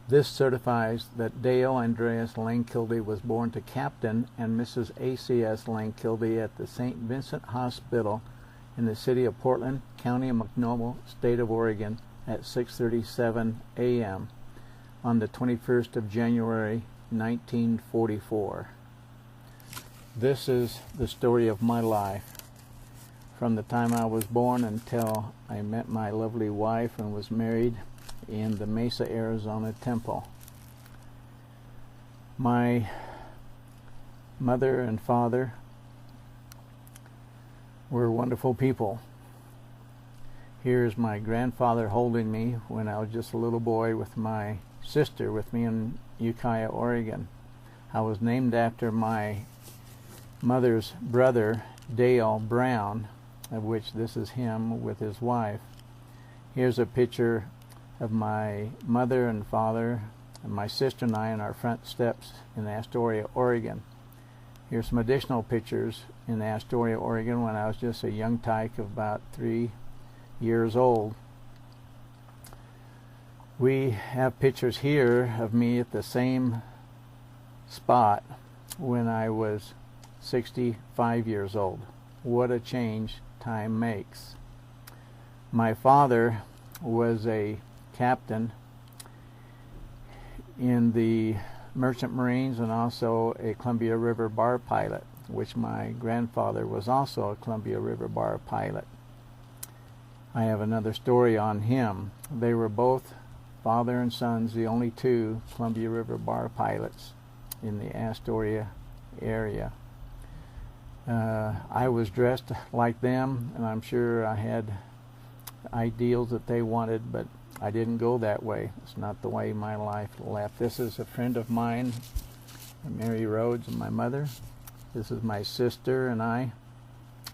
This certifies that Dale Andreas Langkilde was born to Captain and Mrs. A.C.S. Langkilde at the St. Vincent Hospital in the city of Portland, County of McNoble, State of Oregon at 6:37 a.m. on the 21st of January 1944. This is the story of my life from the time I was born until I met my lovely wife and was married in the Mesa, Arizona temple. My mother and father were wonderful people. Here's my grandfather holding me when I was just a little boy with my sister with me in Ukiah, Oregon. I was named after my mother's brother, Dale Brown, of which this is him with his wife. Here's a picture of my mother and father and my sister and I on our front steps in Astoria, Oregon. Here's some additional pictures in Astoria, Oregon when I was just a young tyke of about 3 years old. We have pictures here of me at the same spot when I was 65 years old. What a change time makes. My father was a captain in the Merchant Marines and also a Columbia River bar pilot, which my grandfather was also a Columbia River bar pilot. I have another story on him. They were both father and sons, the only two Columbia River bar pilots in the Astoria area. I was dressed like them, and I'm sure I had ideals that they wanted, but I didn't go that way. It's not the way my life left. This is a friend of mine, Mary Rhodes, and my mother. This is my sister and I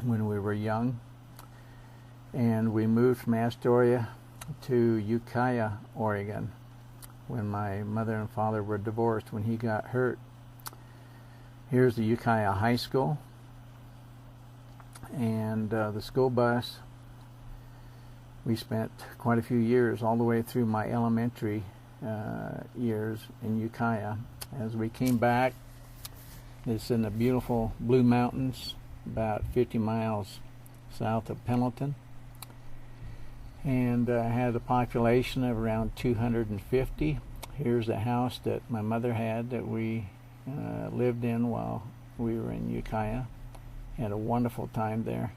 when we were young. And we moved from Astoria to Ukiah, Oregon, when my mother and father were divorced when he got hurt. Here's the Ukiah High School. And the school bus, we spent quite a few years all the way through my elementary years in Ukiah. As we came back, it's in the beautiful Blue Mountains, about 50 miles south of Pendleton, and had a population of around 250. Here's a house that my mother had that we lived in while we were in Ukiah. Had a wonderful time there,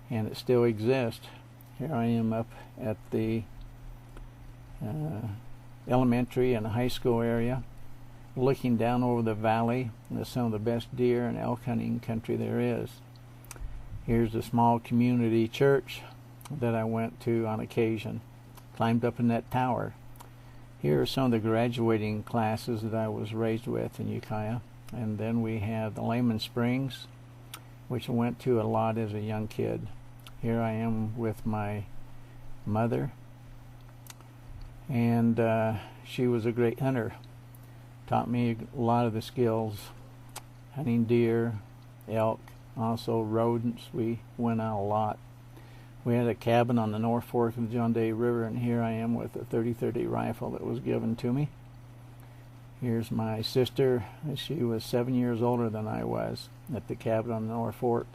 and it still exists. Here I am up at the elementary and high school area, looking down over the valley. There's some of the best deer and elk hunting country there is. Here's a small community church that I went to on occasion. Climbed up in that tower. Here are some of the graduating classes that I was raised with in Ukiah. And then we have the Lehman Springs, which I went to a lot as a young kid. Here I am with my mother, and she was a great hunter. Taught me a lot of the skills, hunting deer, elk, also rodents. We went out a lot. We had a cabin on the North Fork of the John Day River, and here I am with a .30-30 rifle that was given to me. Here's my sister. She was 7 years older than I was at the cabin on the North Fork.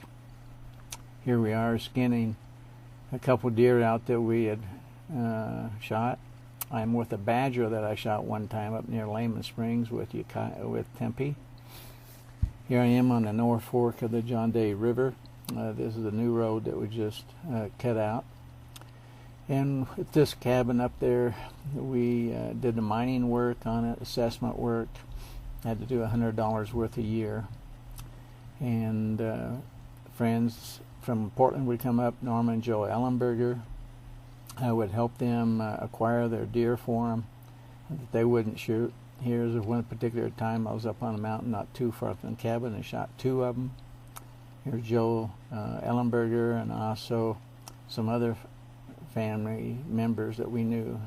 Here we are skinning a couple deer out that we had shot. I'm with a badger that I shot one time up near Lehman Springs with Tempe. Here I am on the North Fork of the John Day River. This is a new road that we just cut out. And with this cabin up there, we did the mining work on it, assessment work. Had to do $100 worth a year. And friends from Portland would come up, Norma and Joe Ellenberger. I would help them acquire their deer for them that they wouldn't shoot. Here's one particular time I was up on a mountain not too far from the cabin and shot 2 of them. Here's Joe Ellenberger and also some other family members that we knew.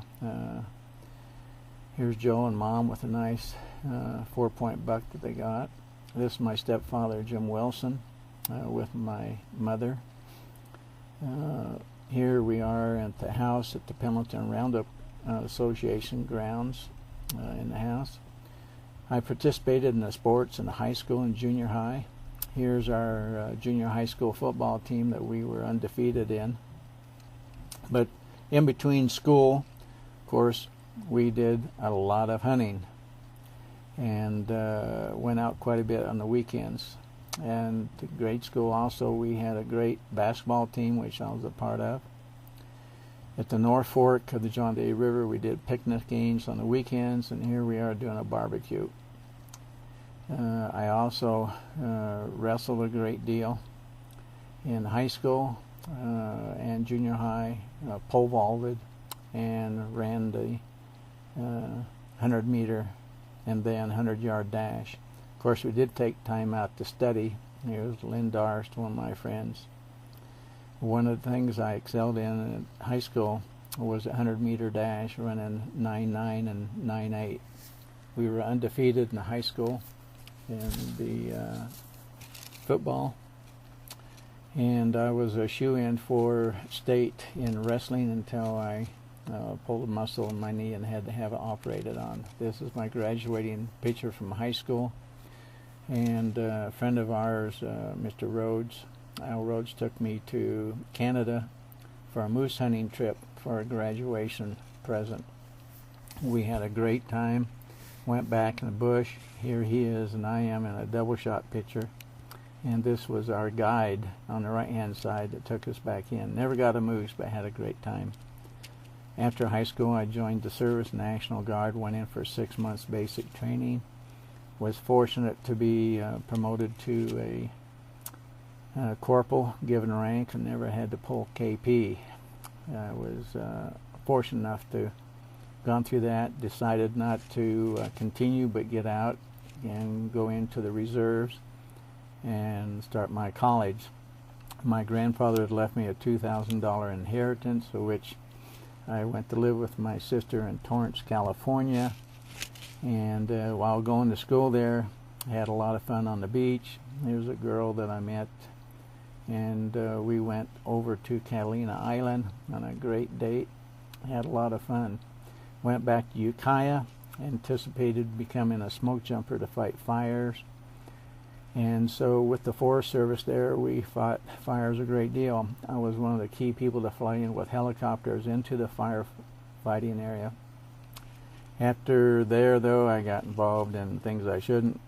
Here's Joe and Mom with a nice 4-point buck that they got. This is my stepfather, Jim Wilson, with my mother. Here we are at the house at the Pendleton Roundup Association grounds. in the house. I participated in the sports in high school and junior high. Here's our junior high school football team that we were undefeated in. But in between school, of course, we did a lot of hunting and went out quite a bit on the weekends. And to grade school also, we had a great basketball team, which I was a part of. At the North Fork of the John Day River, we did picnic games on the weekends, and here we are doing a barbecue. I also wrestled a great deal in high school and junior high, pole vaulted, and ran the 100-meter and then 100-yard dash. Of course, we did take time out to study. Here's Lynn Darst, one of my friends. One of the things I excelled in high school was a 100-meter dash, running 9.9 and 9.8. We were undefeated in high school in the football, and I was a shoe-in for state in wrestling until I pulled a muscle in my knee and had to have it operated on. This is my graduating picture from high school, and a friend of ours, Mr. Rhodes, Al Rhodes, took me to Canada for a moose hunting trip for a graduation present. We had a great time, went back in the bush. Here he is and I am in a double shot picture, and this was our guide on the right hand side that took us back in. Never got a moose, but had a great time. After high school, I joined the service National Guard, went in for 6 months basic training, was fortunate to be promoted to a corporal given rank, and never had to pull KP. I was fortunate enough to gone through that, decided not to continue but get out and go into the reserves and start my college. My grandfather had left me a $2,000 inheritance, for which I went to live with my sister in Torrance, California, and while going to school there, I had a lot of fun on the beach. There was a girl that I met, and we went over to Catalina Island on a great date. Had a lot of fun. Went back to Ukiah, anticipated becoming a smoke jumper to fight fires. And so with the Forest Service there, we fought fires a great deal. I was one of the key people to fly in with helicopters into the firefighting area. After there, though, I got involved in things I shouldn't,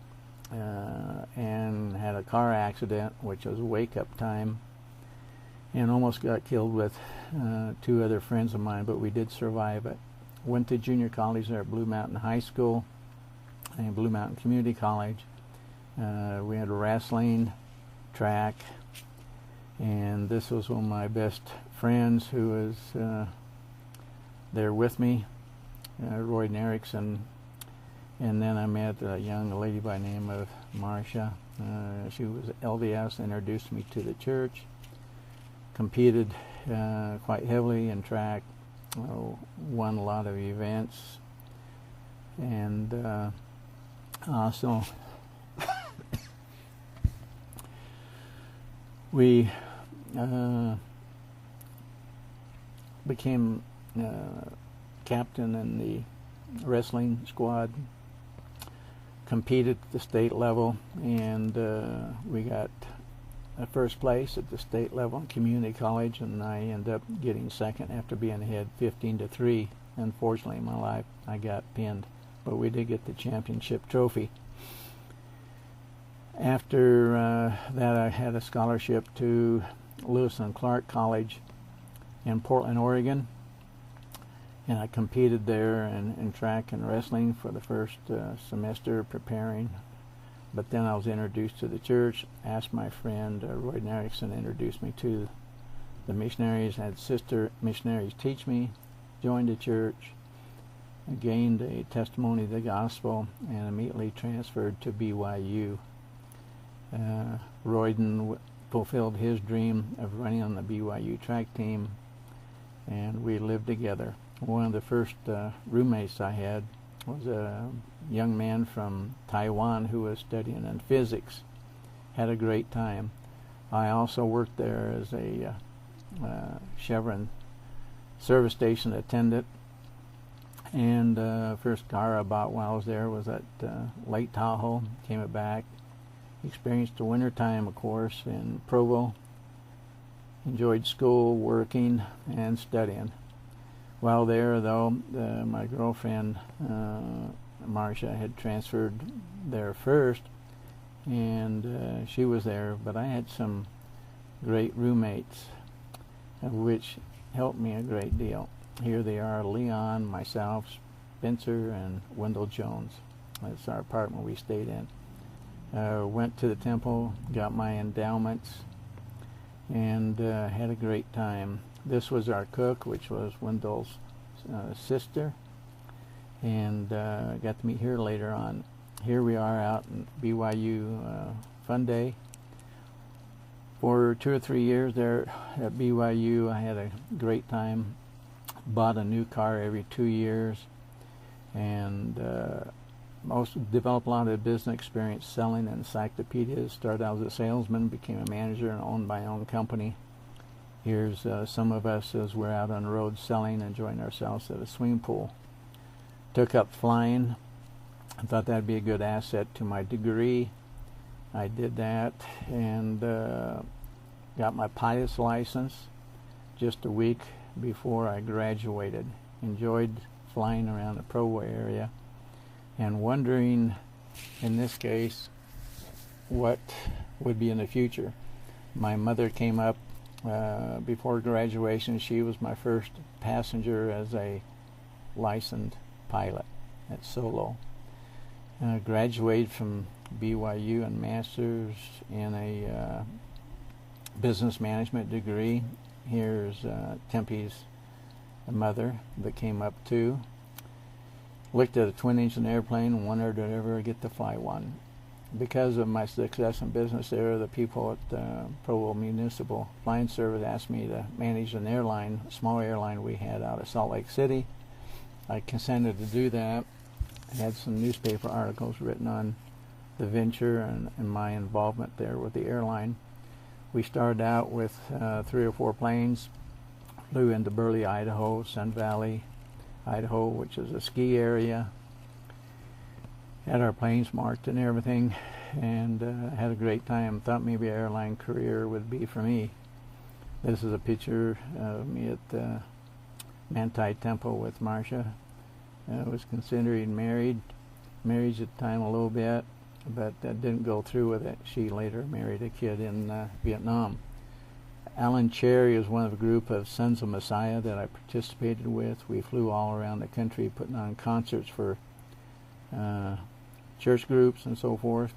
and had a car accident, which was wake-up time, and almost got killed with 2 other friends of mine, but we did survive it. Went to junior college there at Blue Mountain High School and Blue Mountain Community College. We had wrestling, track, and this was one of my best friends who was there with me, Roy Erickson. And then I met a young lady by the name of Marcia. She was LDS, introduced me to the church, competed quite heavily in track, won a lot of events, and also we became captain in the wrestling squad, competed at the state level, and we got first place at the state level in community college, and I ended up getting second after being ahead 15-3. Unfortunately, in my life, I got pinned, but we did get the championship trophy. After that, I had a scholarship to Lewis and Clark College in Portland, Oregon, and I competed there in track and wrestling for the first semester preparing. But then I was introduced to the church, asked my friend Roy Erickson to introduce me to the missionaries, had sister missionaries teach me, joined the church, gained a testimony of the gospel, and immediately transferred to BYU. Royden fulfilled his dream of running on the BYU track team, and we lived together. One of the first roommates I had was a young man from Taiwan who was studying in physics. Had a great time. I also worked there as a Chevron service station attendant, And first car I bought while I was there was at Lake Tahoe. Came it back. Experienced the winter time, of course, in Provo. Enjoyed school, working, and studying. While there, though, my girlfriend, Marcia, had transferred there first, and she was there, but I had some great roommates, which helped me a great deal. Here they are, Leon, myself, Spencer, and Wendell Jones. That's our apartment we stayed in. Went to the temple, got my endowments, and had a great time. This was our cook, which was Wendell's sister, and got to meet her later on. Here we are out in BYU, fun day. For 2 or 3 years there at BYU, I had a great time. Bought a new car every 2 years, and developed a lot of business experience selling encyclopedias. Started out as a salesman, became a manager, and owned my own company. Here's some of us as we're out on the road selling, enjoying ourselves at a swimming pool. Took up flying. I thought that'd be a good asset to my degree. I did that, and got my pilot's license just a week before I graduated. Enjoyed flying around the Provo area and wondering, in this case, what would be in the future. My mother came up before graduation. She was my first passenger as a licensed pilot at solo. Graduated from BYU and master's in a business management degree. Here's Tempe's mother that came up too. Looked at a twin-engine airplane and wondered to ever get to fly one. Because of my success in business there, the people at Provo Municipal Flying Service asked me to manage an airline, a small airline we had out of Salt Lake City. I consented to do that. I had some newspaper articles written on the venture and my involvement there with the airline. We started out with 3 or 4 planes, flew into Burley, Idaho, Sun Valley, Idaho, which is a ski area. Had our planes marked and everything, and had a great time. Thought maybe an airline career would be for me. This is a picture of me at the Manti Temple with Marcia. I was considering marriage at the time a little bit, but didn't go through with it. She later married a kid in Vietnam. Alan Cherry is one of a group of Sons of Messiah that I participated with. We flew all around the country putting on concerts for church groups and so forth.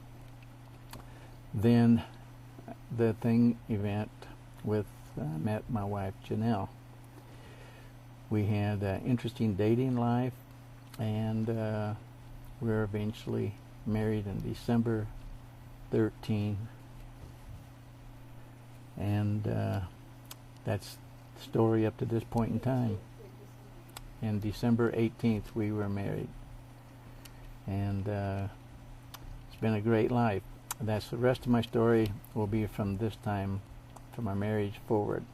Then the event with met my wife Janelle. We had an interesting dating life, and we were eventually married in December 13, and that's the story up to this point in time. And December 18th we were married, and it's been a great life. That's the rest of my story will be from this time, from our marriage forward.